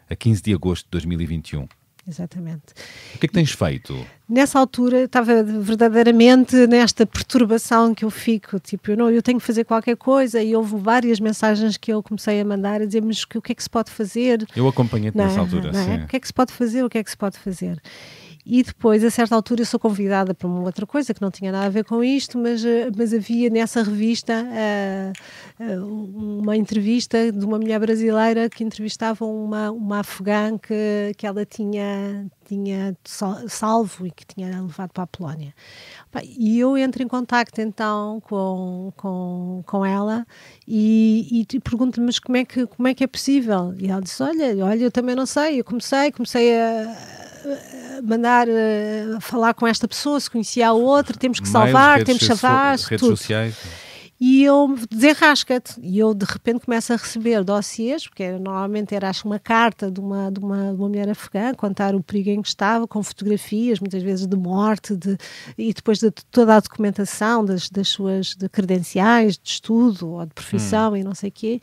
a 15 de agosto de 2021. Exatamente. O que é que tens feito? Nessa altura estava verdadeiramente nesta perturbação que eu fico, tipo, eu tenho que fazer qualquer coisa, e houve várias mensagens que eu comecei a mandar a dizer, mas o que é que se pode fazer? Eu acompanhei-te nessa altura, sim. O que é que se pode fazer? O que é que se pode fazer? E depois, a certa altura, eu sou convidada para uma outra coisa que não tinha nada a ver com isto, mas havia nessa revista uma entrevista de uma mulher brasileira que entrevistava uma afegã que ela tinha salvo e que tinha levado para a Polónia. E eu entro em contacto então com ela e pergunto-lhe, mas como é que é possível? E ela disse, olha, eu também não sei, eu comecei a mandar falar com esta pessoa, se conhecia a outra, temos que salvar, temos que salvar, redes sociais. E eu desenrasca-te, e eu de repente começo a receber dossiês, porque normalmente era, acho, uma carta de uma mulher afegã, contar o perigo em que estava, com fotografias, muitas vezes de morte, e depois de toda a documentação das suas credenciais, de estudo ou de profissão e não sei o quê.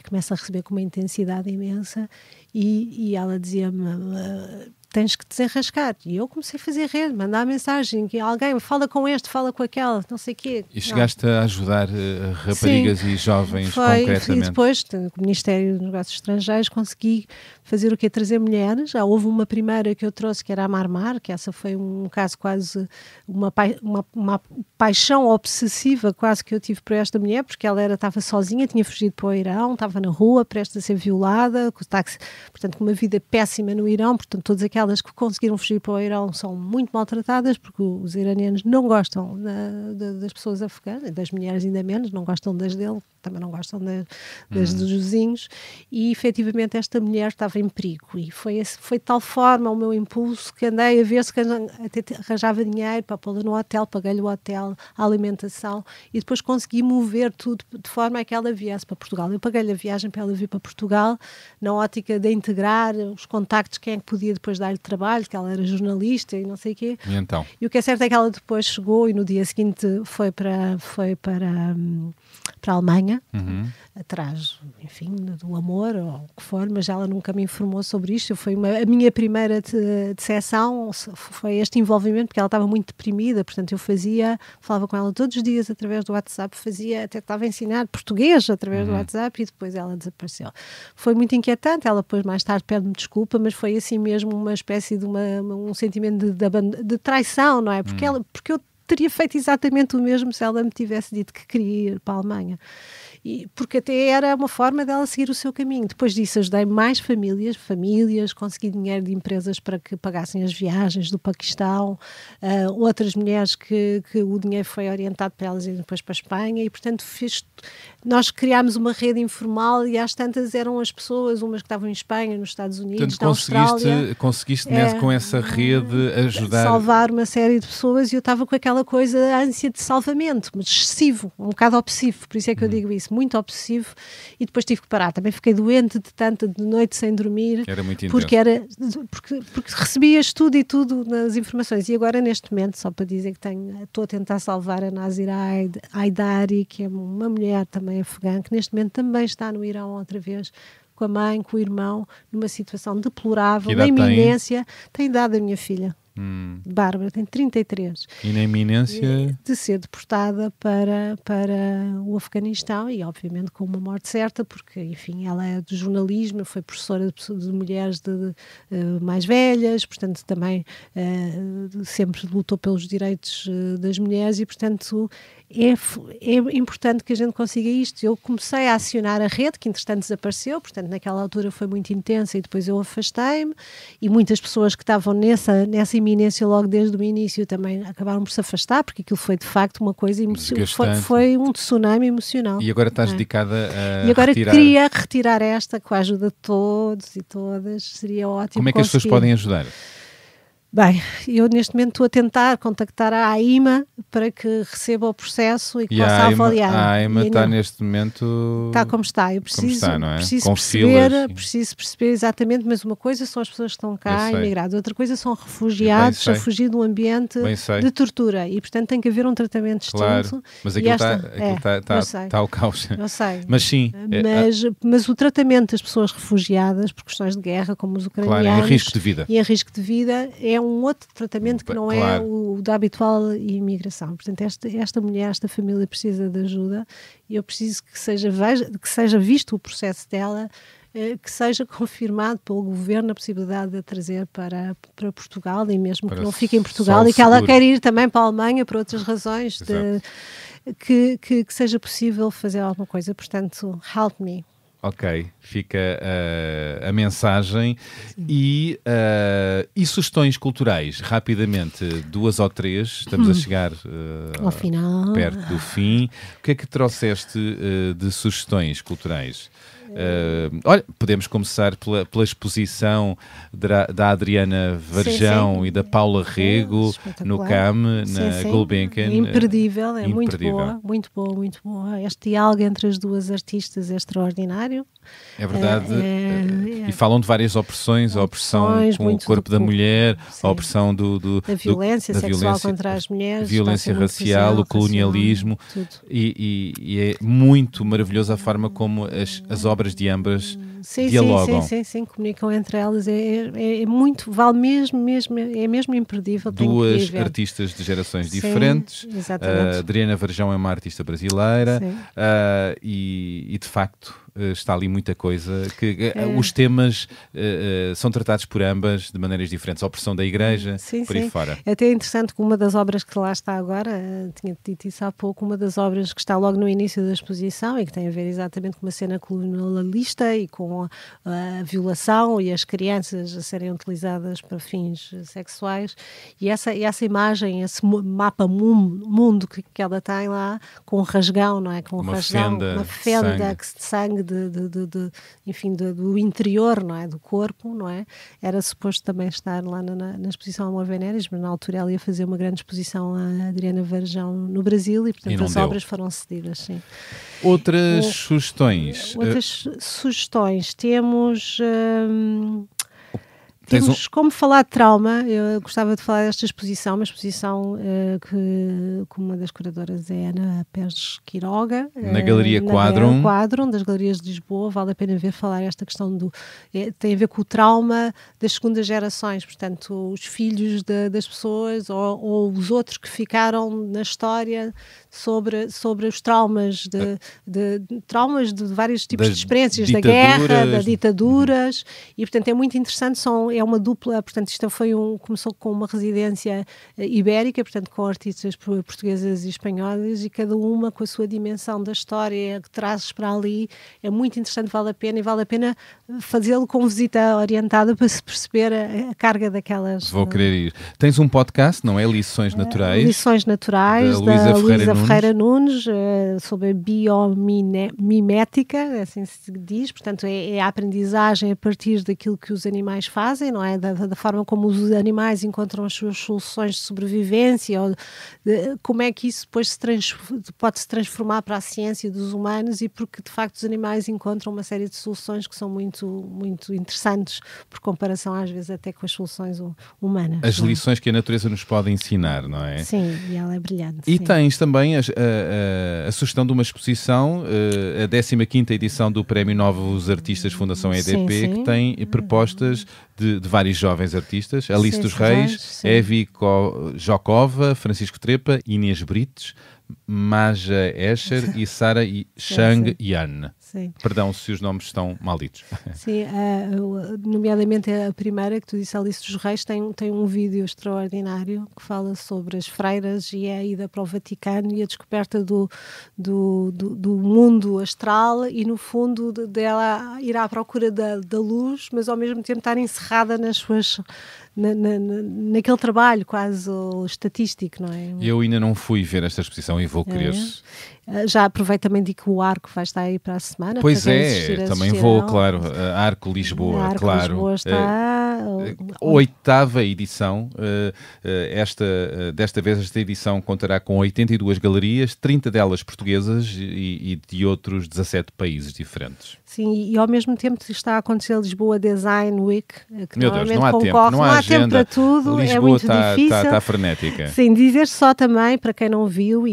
Começo a receber com uma intensidade imensa, e ela dizia-me, tens que desenrascar. E eu comecei a fazer rede, mandar mensagem, que alguém fala com este, fala com aquela, não sei o quê. E chegaste a ajudar raparigas e jovens concretamente? E depois, com o Ministério dos Negócios Estrangeiros, consegui fazer o quê? Trazer mulheres. Já houve uma primeira que eu trouxe, que era a Marmar, que essa foi um caso quase, uma paixão obsessiva quase que eu tive por esta mulher, porque ela estava sozinha, tinha fugido para o Irão, estava na rua, prestes a ser violada, portanto, com uma vida péssima no Irão. Portanto, todas aquelas que conseguiram fugir para o Irão são muito maltratadas, porque os iranianos não gostam das pessoas afegãs, das mulheres ainda menos, não gostam das dele, também não gostam das dos vizinhos, e efetivamente esta mulher estava em perigo, e foi de tal forma o meu impulso que andei a ver se até arranjava dinheiro para pô-la no hotel, paguei-lhe o hotel, a alimentação, e depois consegui mover tudo de forma a que ela viesse para Portugal. Eu paguei-lhe a viagem para ela vir para Portugal, na ótica de integrar os contactos, quem é que podia depois dar-lhe trabalho, que ela era jornalista e não sei o quê. E então? E o que é certo é que ela depois chegou e no dia seguinte foi para a Alemanha, atrás, enfim, do amor ou o que for, mas ela nunca me informou sobre isto. Foi a minha primeira decepção, foi este envolvimento, porque ela estava muito deprimida, portanto eu falava com ela todos os dias através do WhatsApp, até estava a ensinar português através do WhatsApp, e depois ela desapareceu. Foi muito inquietante, ela depois mais tarde pede-me desculpa, mas foi assim mesmo uma espécie de um sentimento de traição, não é? Porque eu teria feito exatamente o mesmo se ela me tivesse dito que queria ir para a Alemanha. Porque até era uma forma dela seguir o seu caminho. Depois disso ajudei mais famílias, consegui dinheiro de empresas para que pagassem as viagens do Paquistão, outras mulheres que o dinheiro foi orientado para elas irem depois para a Espanha, e portanto nós criámos uma rede informal, e às tantas eram as pessoas, umas que estavam em Espanha, nos Estados Unidos, na Austrália. Conseguiste com essa rede ajudar... Salvar uma série de pessoas, e eu estava com aquela coisa, a ânsia de salvamento, mas excessivo, um bocado obsessivo, por isso é que eu digo isso, muito obsessivo, e depois tive que parar. Também fiquei doente de noite sem dormir. Era muito intenso. Porque recebias tudo e tudo nas informações. E agora, neste momento, só para dizer que estou a tentar salvar a Nazira Haidari, que é uma mulher também afegã, que neste momento também está no Irão outra vez, com a mãe, com o irmão, numa situação deplorável, na iminência. Tem idade a minha filha. Bárbara tem 33 e na iminência de ser deportada para o Afeganistão, e obviamente com uma morte certa, porque enfim, ela é do jornalismo, foi professora de mulheres mais velhas, portanto também sempre lutou pelos direitos das mulheres, e portanto é importante que a gente consiga isto. Eu comecei a acionar a rede, que entretanto desapareceu, portanto naquela altura foi muito intensa, e depois eu afastei-me, e muitas pessoas que estavam nessa iminência logo desde o início também acabaram por se afastar, porque aquilo foi de facto uma coisa foi um tsunami emocional. E agora estás dedicada a E agora queria retirar esta, com a ajuda de todos e todas, seria ótimo. Como é que as pessoas podem ajudar? Bem, eu neste momento estou a tentar contactar a AIMA para que receba o processo e que possa avaliar. A AIMA está neste momento... Está como está. Eu preciso, não é? preciso perceber exatamente, mas uma coisa são as pessoas que estão cá imigradas, outra coisa são refugiados a fugir de um ambiente de tortura, e portanto tem que haver um tratamento distinto. Claro, mas aquilo está ao caos. Eu sei. Mas sim. Mas o tratamento das pessoas refugiadas por questões de guerra, como os ucranianos, claro, em risco de vida, é um outro tratamento que não é o da habitual imigração. Portanto, esta mulher, esta família precisa de ajuda, e eu preciso que seja visto o processo dela, que seja confirmado pelo governo a possibilidade de a trazer para Portugal, e mesmo que não fique em Portugal, e que ela queira ir também para a Alemanha por outras razões, que seja possível fazer alguma coisa. Portanto, help me. Ok, fica a mensagem. E sugestões culturais, rapidamente, 2 ou 3, estamos a chegar ao final, perto do fim. O que é que trouxeste de sugestões culturais? Olha, podemos começar pela exposição da Adriana Varjão e da Paula Rego no CAM, na Gulbenkian. É imperdível, muito boa. Este diálogo entre as duas artistas é extraordinário. É verdade. E falam de várias opressões, a opressão com o corpo da mulher, a opressão da violência sexual contra as mulheres, violência racial, o colonialismo, e é muito maravilhosa a forma como as obras de ambas dialogam. Sim, comunicam entre elas, é muito, vale mesmo, é mesmo imperdível. Duas artistas de gerações diferentes, Adriana Varjão é uma artista brasileira, e de facto está ali muita coisa, os temas são tratados por ambas de maneiras diferentes, a opressão da Igreja, por aí fora. É até interessante que uma das obras que lá está agora, tinha dito isso há pouco, uma das obras que está logo no início da exposição e que tem a ver exatamente com uma cena colonialista e com a violação e as crianças a serem utilizadas para fins sexuais, e essa imagem, esse mapa mundo que ela tem lá, com um rasgão, não é? Com uma fenda de sangue enfim, do interior, não é? Do corpo, não é? Era suposto também estar lá na exposição Amor Venéris, mas na altura ela ia fazer uma grande exposição a Adriana Varjão no Brasil e, portanto, as obras foram cedidas, sim. Outras sugestões? Outras sugestões. Temos como falar de trauma. Eu gostava de falar desta exposição, uma exposição que uma das curadoras é Ana Pérez Quiroga, na Galeria Quadrum, das Galerias de Lisboa. Vale a pena falar esta questão tem a ver com o trauma das segundas gerações, portanto os filhos das pessoas ou os outros que ficaram na história sobre os traumas de vários tipos de experiências, da guerra, das ditaduras, e portanto é muito interessante. É uma dupla, portanto isto começou com uma residência ibérica, portanto com artistas portuguesas e espanholas, e cada uma com a sua dimensão da história que trazes para ali. É muito interessante, vale a pena fazê-lo com visita orientada para se perceber a carga daquelas... Vou querer ir. Tens um podcast, não é? Lições Naturais. Lições Naturais, da Luísa Ferreira Nunes, sobre a biomimética, assim se diz, portanto é a aprendizagem a partir daquilo que os animais fazem, não é? Da forma como os animais encontram as suas soluções de sobrevivência, ou como é que isso depois pode se transformar para a ciência dos humanos, e porque de facto os animais encontram uma série de soluções que são muito, muito interessantes por comparação às vezes até com as soluções humanas. As lições que a natureza nos pode ensinar, não é? Sim, e ela é brilhante. E tens também a sugestão de uma exposição, a 15ª edição do Prémio Novos Artistas Fundação EDP, que tem propostas de vários jovens artistas: Alice dos Reis, Evi Jokova, Francisco Trepa, Inês Brites, Maja Escher e Sara Shang Yan. Sim. Perdão se os nomes estão mal ditos. Sim, nomeadamente a primeira que tu disse, Alice dos Reis, tem um vídeo extraordinário que fala sobre as freiras e a ida para o Vaticano e a descoberta do mundo astral, e no fundo dela ir à procura da luz, mas ao mesmo tempo estar encerrada nas suas... naquele trabalho quase estatístico, não é? Eu ainda não fui ver esta exposição e vou querer. Já aproveito também de que o Arco vai estar aí para a semana. Pois também vou, claro. Arco Lisboa, claro. Lisboa está... 8ª edição. Desta vez esta edição contará com 82 galerias, 30 delas portuguesas e de outros 17 países diferentes. Sim, e ao mesmo tempo está a acontecer a Lisboa Design Week, que Meu Deus, não há tempo, não há tempo para tudo. Lisboa é muito difícil. Está frenética. Sim, dizer só também, para quem não viu,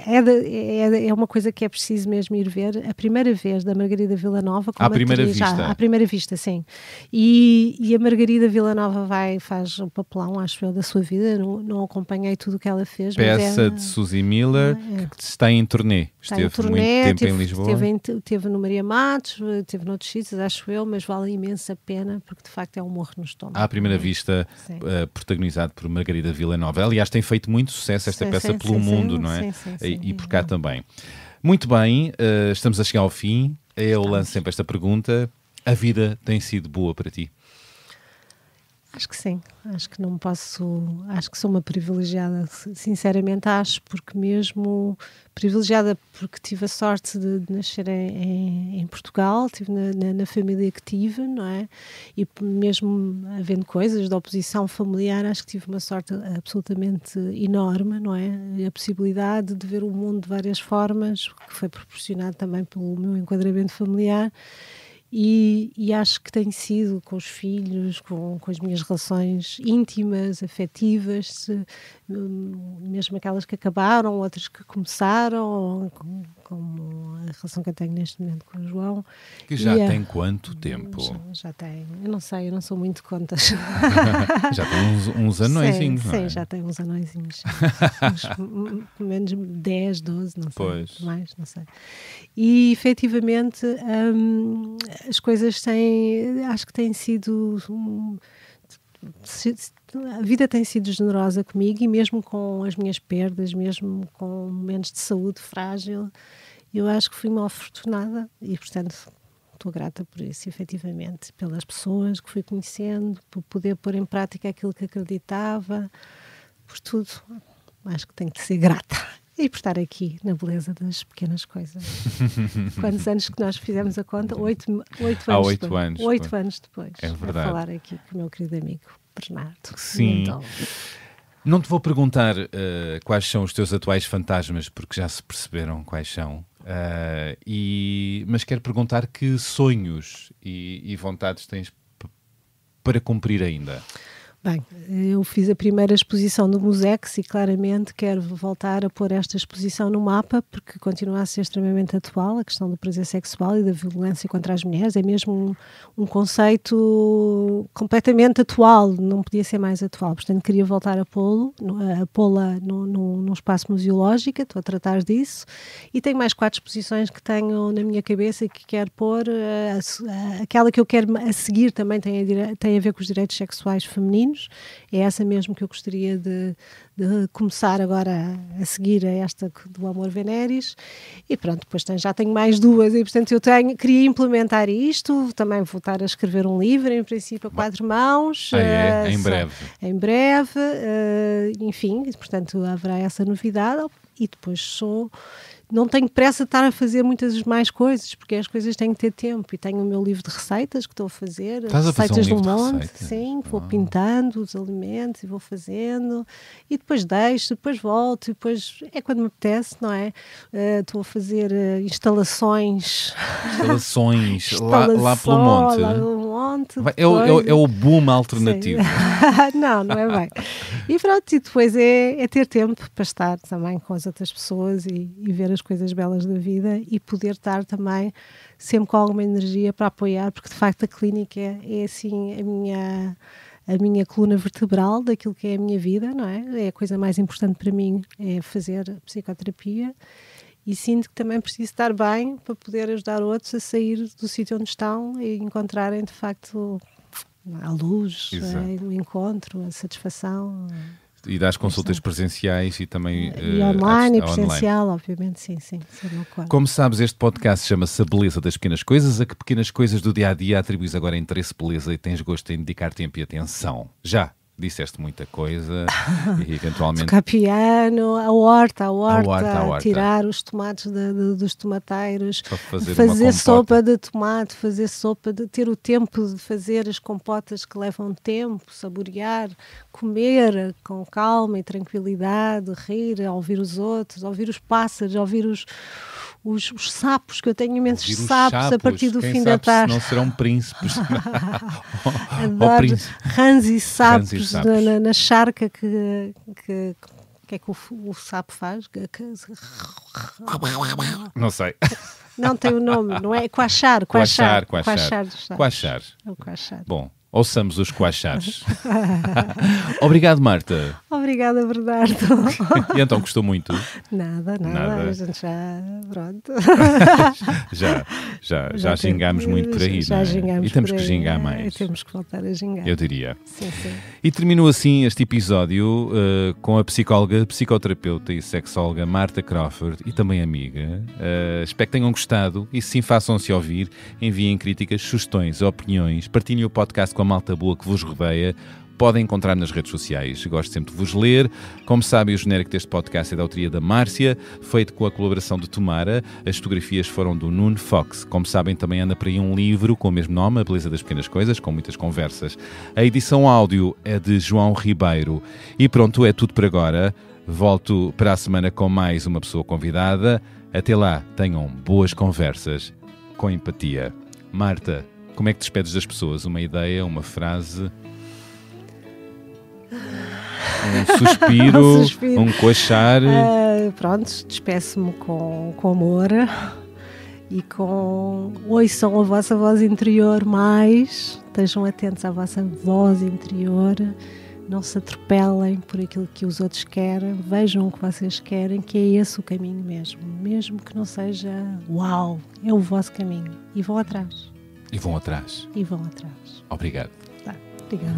é uma coisa que é preciso mesmo ir ver, a primeira vez da Margarida Villanova. À primeira vista? À primeira vista, sim. E a Margarida Villanova faz um papelão, acho eu, da sua vida. Não acompanhei tudo o que ela fez. Peça de Suzy Miller, que está em turnê. Esteve muito tempo em Lisboa. Teve no Maria Matos, teve noutros sítios, acho eu, mas vale imensa pena, porque de facto é um morro no estômago. À primeira vista, protagonizado por Margarida Villanova. Aliás, tem feito muito sucesso esta peça pelo mundo, não é? E por cá também. Muito bem, estamos a chegar ao fim. Eu lanço sempre esta pergunta: a vida tem sido boa para ti? Acho que sim, acho que sou uma privilegiada, sinceramente acho, porque mesmo privilegiada porque tive a sorte de nascer em Portugal, tive na família que tive, não é? E mesmo havendo coisas de oposição familiar, acho que tive uma sorte absolutamente enorme, não é? A possibilidade de ver o mundo de várias formas, que foi proporcionado também pelo meu enquadramento familiar. E acho que tem sido com os filhos, com as minhas relações íntimas, afetivas, mesmo aquelas que acabaram, outras que começaram, como a relação que eu tenho neste momento com o João. Que já tem quanto tempo? Já tem, eu não sei, eu não sou muito de contas. Já tem uns anõezinhos, sim, não é? Sim, já tem uns anõezinhos. Pelo menos 10, 12, não sei. Pois. Mais, não sei. E, efetivamente, as coisas acho que têm sido... A vida tem sido generosa comigo, e mesmo com as minhas perdas, mesmo com momentos de saúde frágil, eu acho que fui uma afortunada e, portanto, estou grata por isso, efetivamente, pelas pessoas que fui conhecendo, por poder pôr em prática aquilo que acreditava, por tudo. Acho que tenho de ser grata. E por estar aqui na beleza das pequenas coisas. Quantos anos que nós fizemos a conta? 8 anos. Há 8 anos. 8 anos depois. É verdade. A falar aqui com o meu querido amigo Bernardo. Sim. Não te vou perguntar quais são os teus atuais fantasmas, porque já se perceberam quais são. Mas quero perguntar que sonhos e vontades tens para cumprir ainda. Bem, eu fiz a primeira exposição do Musex e claramente quero voltar a pôr esta exposição no mapa, porque continua a ser extremamente atual, a questão do prazer sexual e da violência contra as mulheres. É mesmo um conceito completamente atual, não podia ser mais atual. Portanto, queria voltar a pô-la num espaço museológico, estou a tratar disso. E tenho mais 4 exposições que tenho na minha cabeça e que quero pôr. Aquela que eu quero a seguir também tem a ver com os direitos sexuais femininos. É essa mesmo que eu gostaria de começar agora a seguir, a esta do Amor Veneris. E pronto, depois já tenho mais 2 e, portanto, queria implementar isto. Também vou estar a escrever um livro, em princípio, a 4 mãos. Em breve. Em breve. Enfim, portanto, haverá essa novidade. E depois não tenho pressa de estar a fazer muitas mais coisas, porque as coisas têm que ter tempo. E tenho o meu livro de receitas que estou a fazer. Estás a fazer um livro de monte. De receitas? Sim, vou pintando os alimentos e vou fazendo. E depois deixo, depois volto. E depois é quando me apetece, não é? Estou a fazer instalações. Lá pelo monte. Lá pelo monte. É o boom alternativo. Não é bem. E pronto, e depois é ter tempo para estar também com as outras pessoas e ver as coisas belas da vida e poder estar também sempre com alguma energia para apoiar, porque de facto a clínica é assim a minha coluna vertebral daquilo que é a minha vida, não é? É a coisa mais importante para mim, é fazer psicoterapia, e sinto que também preciso estar bem para poder ajudar outros a sair do sítio onde estão e encontrarem de facto a luz, o encontro, a satisfação. E das consultas presenciais e também e online e presencial, obviamente, sim. Como sabes, este podcast chama-se A Beleza das Pequenas Coisas. A que pequenas coisas do dia-a-dia atribuis agora interesse, beleza e tens gosto em dedicar tempo e atenção? Já disseste muita coisa e eventualmente... Tocar piano, a horta, tirar os tomates dos tomateiros, fazer sopa de tomate, ter o tempo de fazer as compotas que levam tempo, saborear, comer com calma e tranquilidade, rir, ouvir os outros, ouvir os pássaros, ouvir os sapos, que eu tenho imensos sapos a partir do fim da tarde. Não serão príncipes. Adoro rãs e sapos na charca que é que o sapo faz? Não sei. Não tem o nome, não é? Coachar. Bom, ouçamos os coachares. Obrigado, Marta. Obrigada, Bernardo. E então, gostou muito? Nada. A gente pronto. já gingámos muito por aí, já não é? Gingamos e temos por que aí, gingar mais. Temos que voltar a gingar. Eu diria. Sim. E terminou assim este episódio com a psicóloga, psicoterapeuta e sexóloga Marta Crawford e também amiga. Espero que tenham gostado e sim, façam-se ouvir, enviem críticas, sugestões, opiniões, partilhem o podcast com a malta boa que vos rodeia. Podem encontrar nas redes sociais. Gosto sempre de vos ler. Como sabem, o genérico deste podcast é da autoria da Márcia, feito com a colaboração de Tomara. As fotografias foram do Nuno Fox. Como sabem, também anda por aí um livro com o mesmo nome, A Beleza das Pequenas Coisas, com muitas conversas. A edição áudio é de João Ribeiro. E pronto, é tudo por agora. Volto para a semana com mais uma pessoa convidada. Até lá, tenham boas conversas com empatia. Marta, como é que te despedes das pessoas? Uma ideia, uma frase... Um suspiro, um coachar. pronto, despeço-me com amor e ouçam a vossa voz interior mais, estejam atentos à vossa voz interior, não se atropelem por aquilo que os outros querem, vejam o que vocês querem, que é esse o caminho mesmo que não seja uau, é o vosso caminho, e vão atrás. E vão atrás. Obrigado. Tá, obrigada.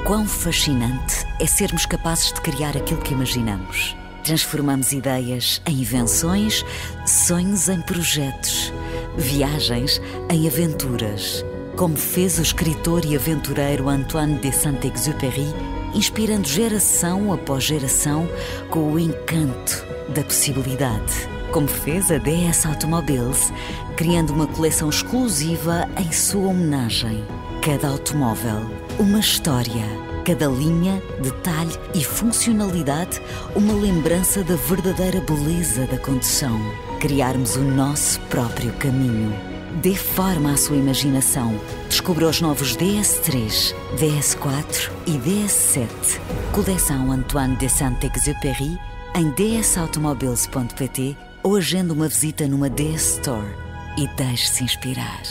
Quão fascinante é sermos capazes de criar aquilo que imaginamos. Transformamos ideias em invenções, sonhos em projetos, viagens em aventuras, como fez o escritor e aventureiro Antoine de Saint-Exupéry, inspirando geração após geração com o encanto da possibilidade. Como fez a DS Automobiles, criando uma coleção exclusiva em sua homenagem. Cada automóvel, uma história. Cada linha, detalhe e funcionalidade, uma lembrança da verdadeira beleza da condução. Criarmos o nosso próprio caminho. Dê forma à sua imaginação. Descubra os novos DS3, DS4 e DS7. Coleção Antoine de Saint-Exupéry em dsautomobiles.pt ou agende uma visita numa DS Store e deixe-se inspirar.